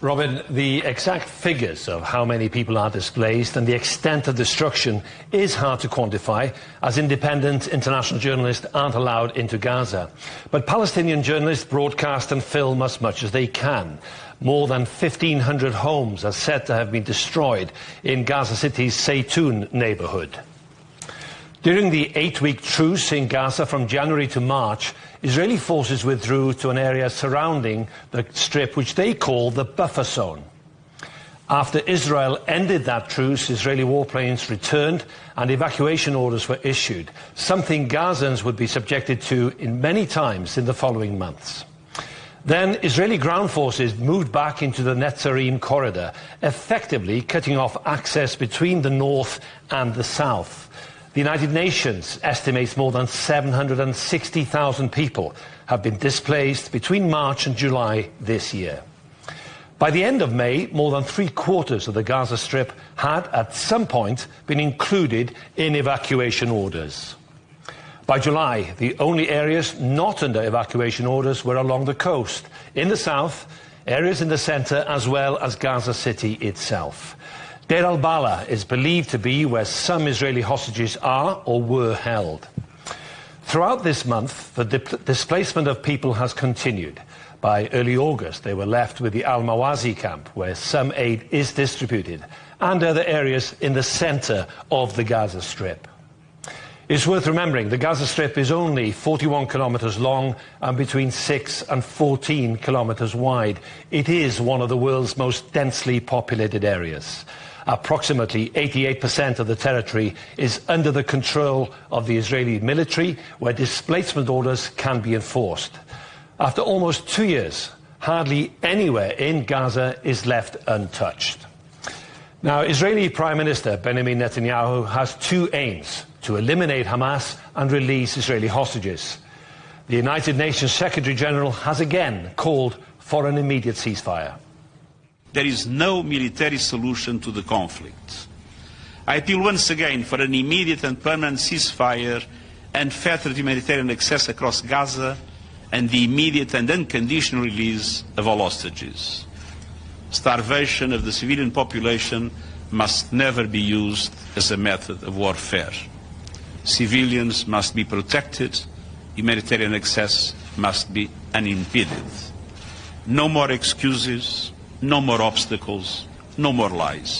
Robin, the exact figures of how many people are displaced and the extent of destruction is hard to quantify, as independent international journalists aren't allowed into Gaza. But Palestinian journalists broadcast and film as much as they can. More than 1,500 homes are said to have been destroyed in Gaza City's Zaytun neighborhood. During the 8-week truce in Gaza from January to March, Israeli forces withdrew to an area surrounding the Strip, which they call the buffer zone. After Israel ended that truce, Israeli warplanes returned and evacuation orders were issued, something Gazans would be subjected to many times in the following months. Then Israeli ground forces moved back into the Netzarim corridor, effectively cutting off access between the north and the south. The United Nations estimates more than 760,000 people have been displaced between March and July this year. By the end of May, more than 3/4 of the Gaza Strip had at some point been included in evacuation orders. By July, the only areas not under evacuation orders were along the coast, in the south, areas in the centre, as well as Gaza City itself. Deir al-Bala is believed to be where some Israeli hostages are or were held. Throughout this month, the displacement of people has continued. By early August, they were left with the Al-Mawazi camp, where some aid is distributed, and other areas in the centre of the Gaza Strip. It's worth remembering the Gaza Strip is only 41 kilometres long and between 6 and 14 kilometres wide. It is one of the world's most densely populated areas. Approximately 88% of the territory is under the control of the Israeli military, where displacement orders can be enforced. After almost 2 years, hardly anywhere in Gaza is left untouched. Now, Israeli Prime Minister Benjamin Netanyahu has two aims: to eliminate Hamas and release Israeli hostages. The United Nations Secretary General has again called for an immediate ceasefire. There is no military solution to the conflict. I appeal once again for an immediate and permanent ceasefire and further humanitarian access across Gaza, and the immediate and unconditional release of all hostages. Starvation of the civilian population must never be used as a method of warfare. Civilians must be protected. Humanitarian access must be unimpeded. No more excuses. No more obstacles, no more lies.